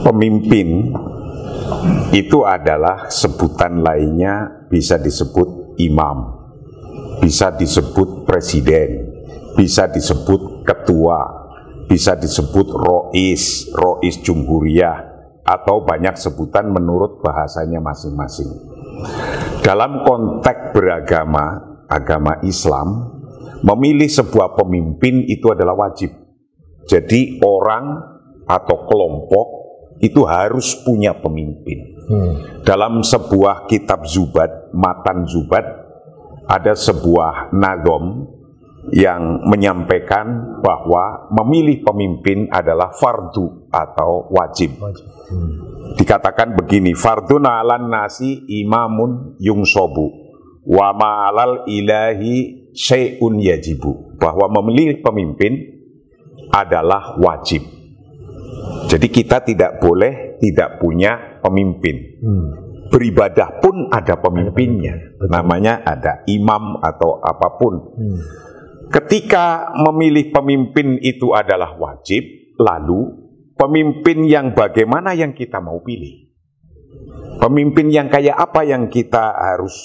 Pemimpin itu adalah sebutan lainnya, bisa disebut imam, bisa disebut presiden, bisa disebut ketua, bisa disebut rois jumhuriyah, atau banyak sebutan menurut bahasanya masing-masing. Dalam konteks beragama, agama Islam, memilih sebuah pemimpin itu adalah wajib. Jadi orang atau kelompok itu harus punya pemimpin. Dalam sebuah kitab Zubat, Matan Zubat, ada sebuah nadom yang menyampaikan bahwa memilih pemimpin adalah fardu atau wajib. Dikatakan begini, fardun 'alan nasi imamun yungsobu wa ma'alal ilahi syai'un yajibu, bahwa memilih pemimpin adalah wajib. Jadi kita tidak boleh tidak punya pemimpin. Beribadah pun ada pemimpinnya, namanya ada imam atau apapun. Ketika memilih pemimpin itu adalah wajib, lalu pemimpin yang bagaimana yang kita mau pilih? Pemimpin yang kayak apa yang kita harus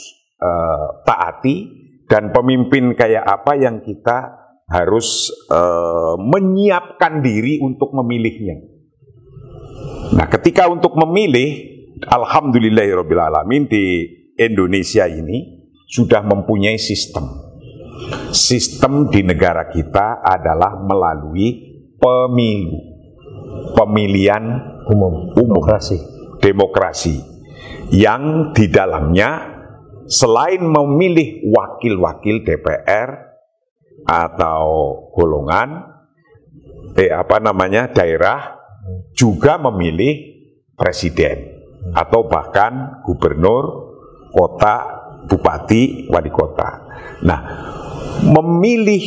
taati, dan pemimpin kayak apa yang kita harus menyiapkan diri untuk memilihnya. Nah, ketika untuk memilih, alhamdulillahirrabbilalamin, di Indonesia ini sudah mempunyai sistem. Sistem di negara kita adalah melalui pemilu, pemilihan umum, demokrasi, yang di dalamnya selain memilih wakil-wakil DPR atau golongan daerah, juga memilih presiden atau bahkan gubernur, kota, bupati, wali kota. Nah, memilih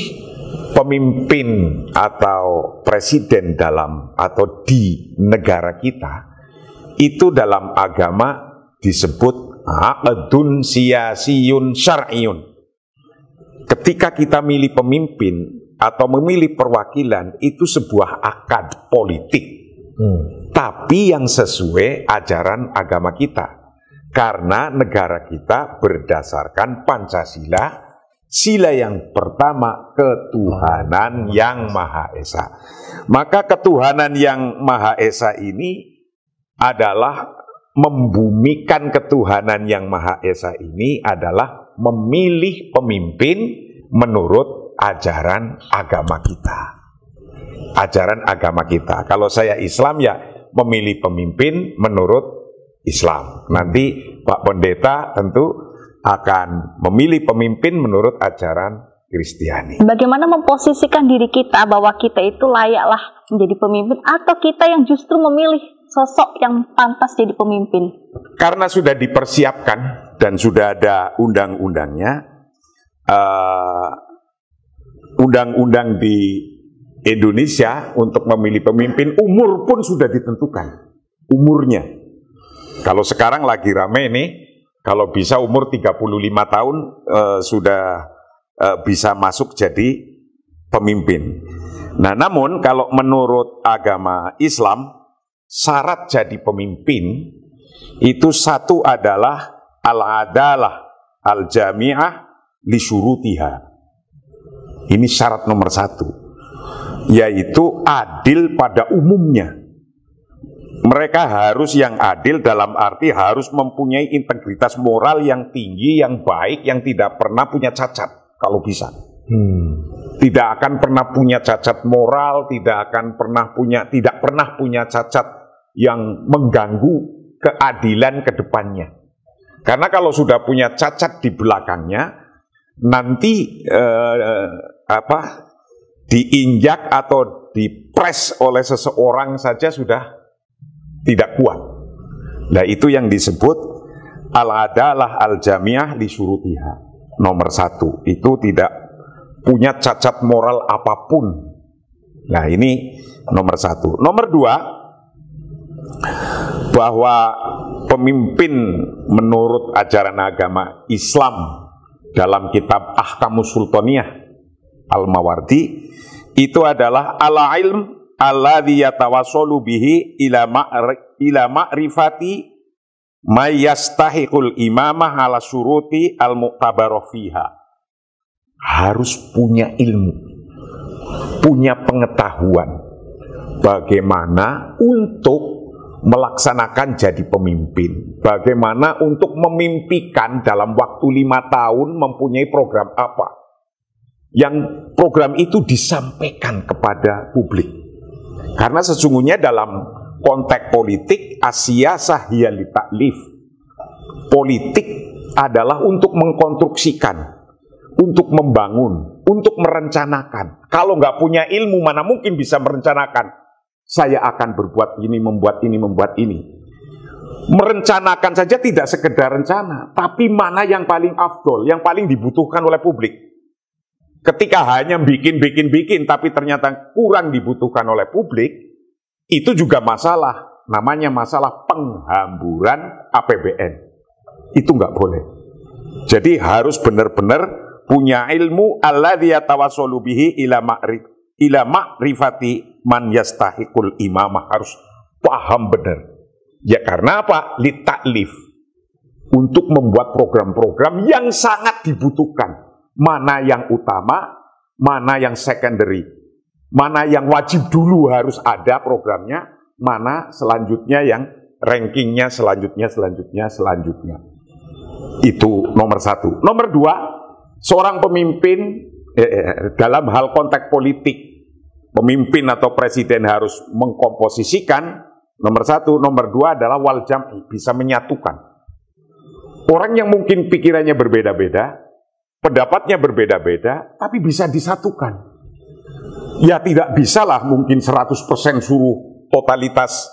pemimpin atau presiden dalam atau di negara kita itu dalam agama disebut aqdun siyasiyun syar'iyun. Ketika kita milih pemimpin atau memilih perwakilan, itu sebuah akad politik, tapi yang sesuai ajaran agama kita. Karena negara kita berdasarkan Pancasila, sila yang pertama, ketuhanan yang Maha Esa. Maka ketuhanan yang Maha Esa ini adalah membumikan ketuhanan yang Maha Esa ini adalah memilih pemimpin menurut ajaran agama kita. Ajaran agama kita. Kalau saya Islam, ya memilih pemimpin menurut Islam. Nanti Pak Pendeta tentu akan memilih pemimpin menurut ajaran Kristiani. Bagaimana memposisikan diri kita bahwa kita itu layaklah menjadi pemimpin, atau kita yang justru memilih sosok yang pantas jadi pemimpin? Karena sudah dipersiapkan dan sudah ada undang-undangnya, undang-undang di Indonesia untuk memilih pemimpin, umur pun sudah ditentukan, umurnya. Kalau sekarang lagi rame nih, kalau bisa umur 35 tahun sudah bisa masuk jadi pemimpin. Nah, namun kalau menurut agama Islam, syarat jadi pemimpin itu satu adalah al-adalah al-jami'ah li syurutiha. Ini syarat nomor satu, yaitu adil pada umumnya. Mereka harus yang adil dalam arti harus mempunyai integritas moral yang tinggi, yang baik, yang tidak pernah punya cacat kalau bisa. Tidak akan pernah punya cacat moral, tidak pernah punya cacat yang mengganggu keadilan ke depannya. Karena kalau sudah punya cacat di belakangnya, nanti diinjak atau dipres oleh seseorang saja sudah tidak kuat. Nah, itu yang disebut al-adalah al-jami'ah li syurutiha. Nomor satu, itu tidak punya cacat moral apapun. Nah, ini nomor satu. Nomor dua, bahwa pemimpin menurut ajaran agama Islam dalam kitab Ahkamus Sultaniyah Al-Mawardi itu adalah ala ilm alladzi yatawassalu bihi ila ma'rifati may yastahiqul imamah ala syuruti al-mu'tabarah fiha. Harus punya ilmu, punya pengetahuan bagaimana untuk melaksanakan jadi pemimpin, bagaimana untuk memimpikan dalam waktu 5 tahun mempunyai program apa, yang program itu disampaikan kepada publik. Karena sesungguhnya dalam konteks politik, as-siyasah hiya li ta'lif. Politik adalah untuk mengkonstruksikan, untuk membangun, untuk merencanakan. Kalau nggak punya ilmu, mana mungkin bisa merencanakan. Saya akan berbuat ini, membuat ini, membuat ini. Merencanakan saja tidak sekedar rencana, tapi mana yang paling afdol, yang paling dibutuhkan oleh publik. Ketika hanya bikin, tapi ternyata kurang dibutuhkan oleh publik, itu juga masalah. Namanya masalah penghamburan APBN. Itu nggak boleh. Jadi harus benar-benar punya ilmu alladzi yatawassalu bihi ila ma'rifati man yastahiqul imamah. Harus paham benar. Ya karena apa? Litaklif. Untuk membuat program-program yang sangat dibutuhkan. Mana yang utama, mana yang secondary, mana yang wajib dulu harus ada programnya, mana selanjutnya yang rankingnya selanjutnya. Itu nomor 1. Nomor 2, seorang pemimpin dalam hal konteks politik, pemimpin atau presiden harus mengkomposisikan. Nomor 1, nomor 2 adalah wal jam'i, bisa menyatukan. Orang yang mungkin pikirannya berbeda-beda, pendapatnya berbeda-beda, tapi bisa disatukan. Ya tidak bisalah mungkin 100% suruh totalitas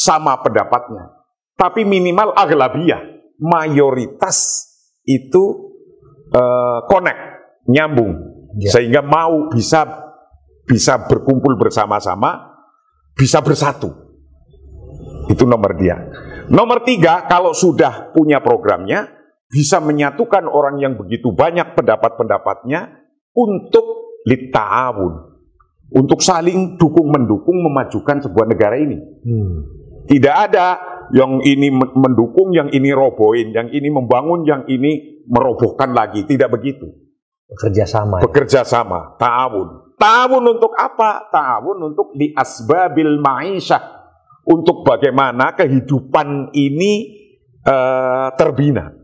sama pendapatnya. Tapi minimal aghlabiyah, mayoritas itu connect, nyambung. Ya. Sehingga mau bisa berkumpul bersama-sama, bisa bersatu. Itu nomor 2. Nomor 3, kalau sudah punya programnya, bisa menyatukan orang yang begitu banyak pendapat-pendapatnya untuk litta'awun, untuk saling dukung-mendukung memajukan sebuah negara ini. Tidak ada yang ini mendukung, yang ini robohin, yang ini membangun, yang ini merobohkan lagi. Tidak begitu. Bekerja sama, ta'awun. Ta'awun untuk apa? Ta'awun untuk li asbabil ma'isyah, untuk bagaimana kehidupan ini terbina.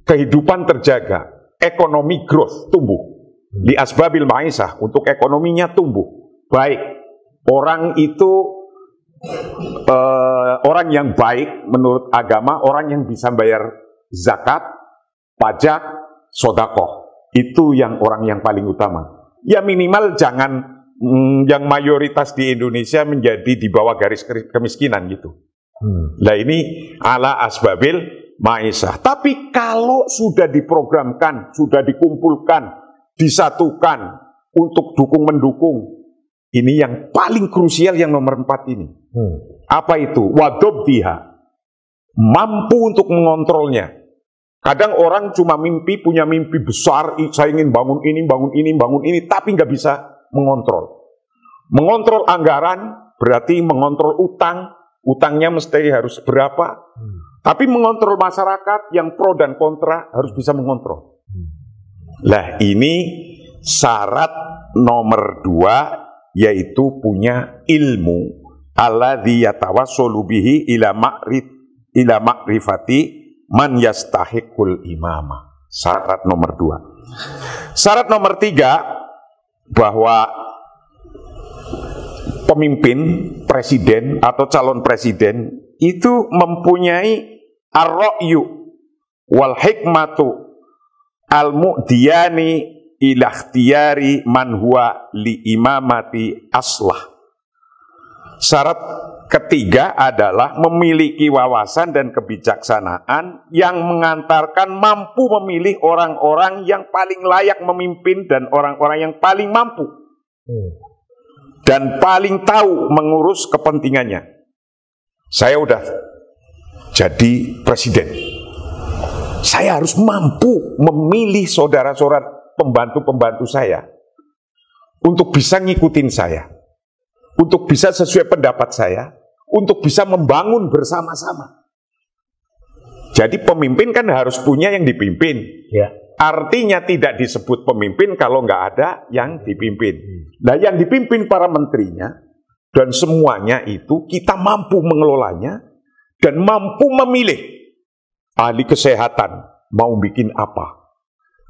Kehidupan terjaga, ekonomi growth, tumbuh. Di asbabil ma'isyah, untuk ekonominya tumbuh. Baik, orang itu orang yang baik menurut agama, orang yang bisa bayar zakat, pajak, sedekah. Itu yang orang yang paling utama. Ya minimal jangan yang mayoritas di Indonesia menjadi di bawah garis kemiskinan gitu. Nah ini ala asbabil ma'isyah. Tapi kalau sudah diprogramkan, sudah dikumpulkan, disatukan untuk dukung-mendukung, ini yang paling krusial yang nomor 4 ini. Apa itu? Wadobdiha. Mampu untuk mengontrolnya. Kadang orang cuma punya mimpi besar, saya ingin bangun ini, tapi nggak bisa mengontrol. Mengontrol anggaran berarti mengontrol utang, utangnya mesti harus berapa. Tapi mengontrol masyarakat yang pro dan kontra harus bisa mengontrol. Lah ini syarat nomor 2, yaitu punya ilmu alladzi yatawassalu bihi ila ma'rifati man yastahiqul imamah. Syarat nomor 2. Syarat nomor 3, bahwa pemimpin, presiden atau calon presiden itu mempunyai ar-ra'yu wal hikmatu al-mu'diyani ila ikhtiyari man huwa li imamati aslah. Syarat ketiga adalah memiliki wawasan dan kebijaksanaan yang mengantarkan mampu memilih orang-orang yang paling layak memimpin dan orang-orang yang paling mampu dan paling tahu mengurus kepentingannya. Saya udah jadi presiden, saya harus mampu memilih saudara-saudara pembantu-pembantu saya untuk bisa ngikutin saya. untuk bisa sesuai pendapat saya, untuk bisa membangun bersama-sama. Jadi pemimpin kan harus punya yang dipimpin. Ya. Artinya tidak disebut pemimpin kalau nggak ada yang dipimpin. Nah, yang dipimpin para menterinya dan semuanya itu kita mampu mengelolanya dan mampu memilih. Ahli kesehatan mau bikin apa?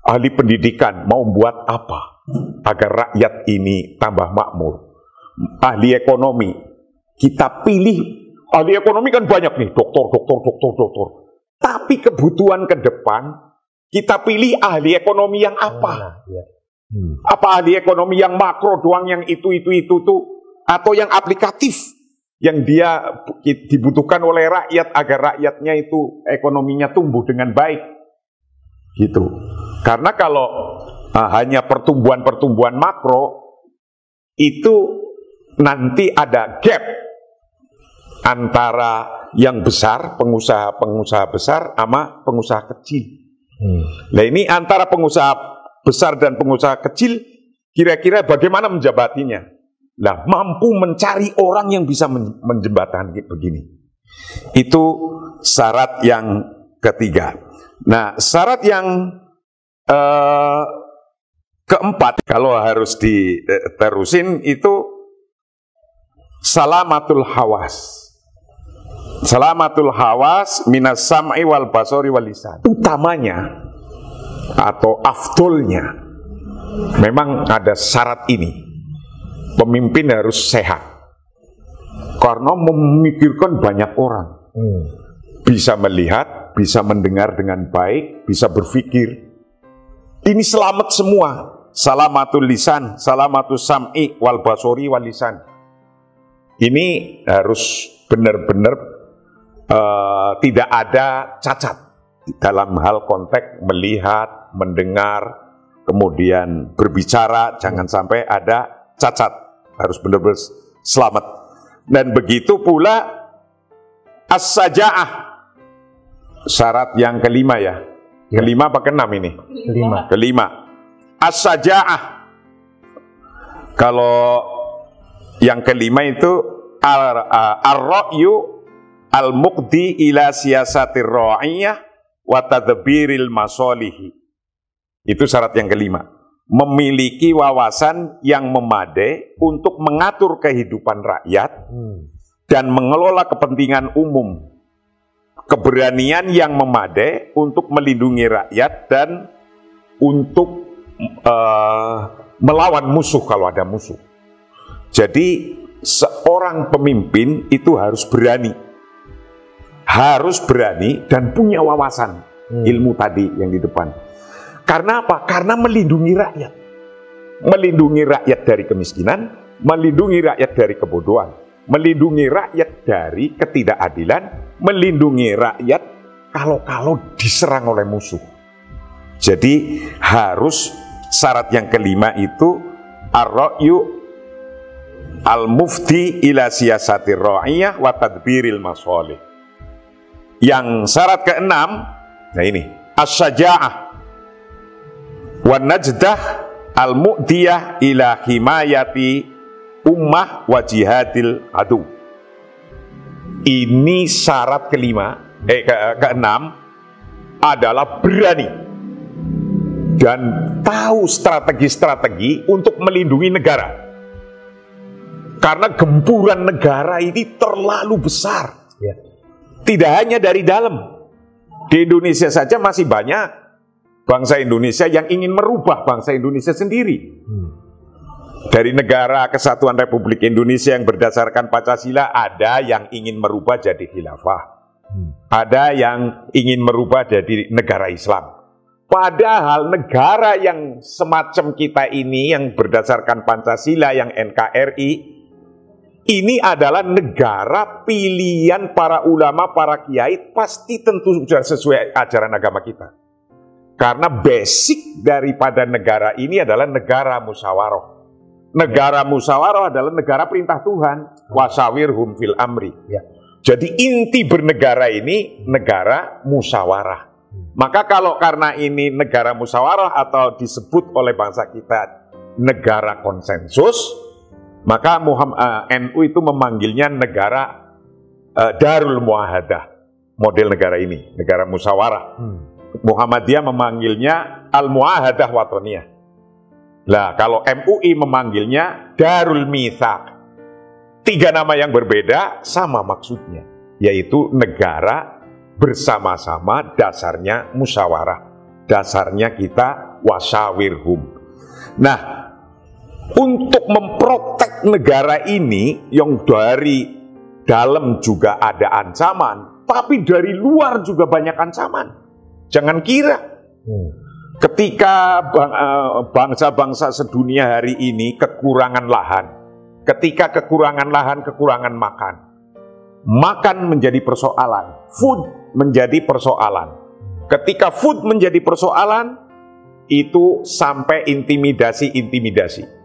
Ahli pendidikan mau buat apa? Agar rakyat ini tambah makmur. Ahli ekonomi, kita pilih. Ahli ekonomi kan banyak nih, dokter. Tapi kebutuhan ke depan, kita pilih ahli ekonomi yang apa? Apa ahli ekonomi yang makro doang, yang itu tuh, atau yang aplikatif, yang dia dibutuhkan oleh rakyat agar rakyatnya itu ekonominya tumbuh dengan baik, gitu. Karena kalau hanya pertumbuhan makro, itu nanti ada gap antara yang besar, pengusaha besar sama pengusaha kecil. Nah, ini antara pengusaha besar dan pengusaha kecil, kira-kira bagaimana menjabatinya? Nah, mampu mencari orang yang bisa menjembatani begini. Itu syarat yang ketiga. Nah, syarat yang keempat, kalau harus diterusin, itu salamatul hawas. Salamatul hawas minas sam'i wal basori wal lisan. Utamanya atau afdolnya, memang ada syarat ini. Pemimpin harus sehat. Karena memikirkan banyak orang. Bisa melihat, bisa mendengar dengan baik, bisa berpikir. Ini selamat semua. Salamatul lisan, salamatul sam'i wal basori wal lisan. Ini harus benar-benar tidak ada cacat dalam hal konteks melihat, mendengar, kemudian berbicara, jangan sampai ada cacat, harus benar-benar selamat. Dan begitu pula as-saja'ah, syarat yang kelima ya. Kelima apa keenam ini? Kelima. As-saja'ah. Kalau yang kelima itu ar-ra'yu al-muqdi ila siyasatir ra'iyah wa tadbiril masalihi. Itu syarat yang kelima. Memiliki wawasan yang memadai untuk mengatur kehidupan rakyat dan mengelola kepentingan umum. Keberanian yang memadai untuk melindungi rakyat dan untuk melawan musuh kalau ada musuh. Jadi seorang pemimpin itu harus berani dan punya wawasan ilmu tadi yang di depan. Karena apa? Karena melindungi rakyat. Melindungi rakyat dari kemiskinan, melindungi rakyat dari kebodohan, melindungi rakyat dari ketidakadilan, melindungi rakyat kalau diserang oleh musuh. Jadi harus syarat yang kelima itu ar-ra'yu al-mufti ila siyasatir ra'iyah wa tadbiril masalih. Yang syarat keenam, nah ini, as-saja'ah wa najdah al-mu'diyah ila himayati ummah wa jihadil adu. Ini syarat keenam adalah berani dan tahu strategi-strategi untuk melindungi negara. Karena gempuran negara ini terlalu besar. Tidak hanya dari dalam. Di Indonesia saja masih banyak bangsa Indonesia yang ingin merubah bangsa Indonesia sendiri. Dari negara Kesatuan Republik Indonesia yang berdasarkan Pancasila, ada yang ingin merubah jadi khilafah. Ada yang ingin merubah jadi negara Islam. Padahal negara yang semacam kita ini, yang berdasarkan Pancasila, yang NKRI, ini adalah negara pilihan para ulama, para kiai, pasti tentu sudah sesuai ajaran agama kita. Karena basic daripada negara ini adalah negara musyawarah. Negara musyawarah adalah negara perintah Tuhan. Wasawirhum fil amri. Jadi inti bernegara ini negara musyawarah. Maka kalau karena ini negara musyawarah atau disebut oleh bangsa kita negara konsensus, Maka NU itu memanggilnya negara Darul Muahadah, model negara ini, negara musyawarah. Muhammadiyah memanggilnya Al-Muahadah Watoniyah. Lah, kalau MUI memanggilnya Darul Mitsaq. 3 nama yang berbeda, sama maksudnya, yaitu negara bersama-sama, dasarnya musyawarah, dasarnya kita wasyawirhum. Nah, untuk memprotek negara ini yang dari dalam juga ada ancaman, tapi dari luar juga banyak ancaman. Jangan kira ketika bangsa-bangsa sedunia hari ini kekurangan lahan, ketika kekurangan lahan, kekurangan makan, makan menjadi persoalan, food menjadi persoalan. Ketika food menjadi persoalan, itu sampai intimidasi.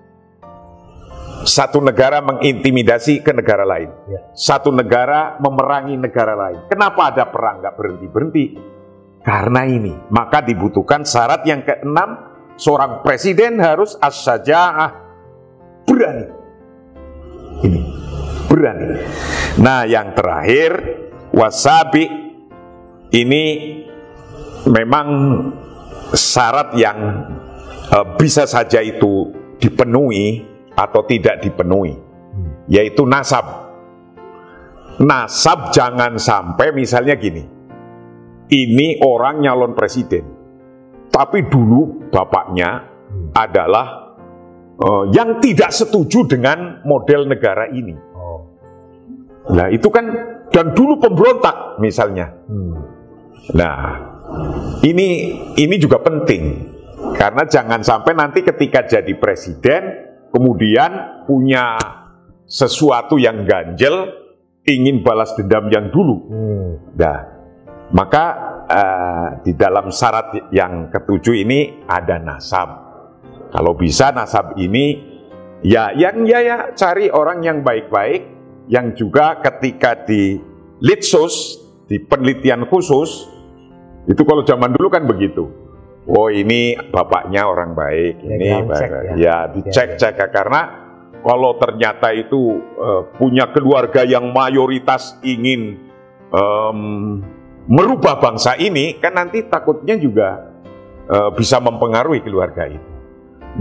Satu negara mengintimidasi ke negara lain. Satu negara memerangi negara lain. Kenapa ada perang? Nggak berhenti-berhenti. Karena ini. Maka dibutuhkan syarat yang ke-6. Seorang presiden harus as-syaja'ah. Berani. Ini. Berani. Nah, yang terakhir, wasabi. Ini memang syarat yang bisa saja itu dipenuhi atau tidak dipenuhi, yaitu nasab. Nasab jangan sampai misalnya gini, ini orang nyalon presiden, tapi dulu bapaknya adalah yang tidak setuju dengan model negara ini. Nah itu kan, dan dulu pemberontak misalnya. Nah ini juga penting, karena jangan sampai nanti ketika jadi presiden kemudian punya sesuatu yang ganjel, ingin balas dendam yang dulu. Nah, maka di dalam syarat yang ke-7 ini ada nasab. Kalau bisa nasab ini ya cari orang yang baik-baik, yang juga ketika di litsus, di penelitian khusus, itu kalau zaman dulu kan begitu. Oh ini bapaknya orang baik, ini dicek karena kalau ternyata itu punya keluarga yang mayoritas ingin merubah bangsa ini, kan nanti takutnya juga bisa mempengaruhi keluarga itu.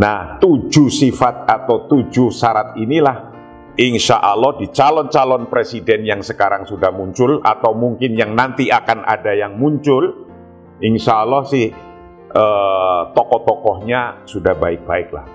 Nah, 7 sifat atau 7 syarat inilah insya Allah di calon-calon presiden yang sekarang sudah muncul atau mungkin yang nanti akan ada yang muncul, insya Allah sih tokoh-tokohnya sudah baik-baik lah.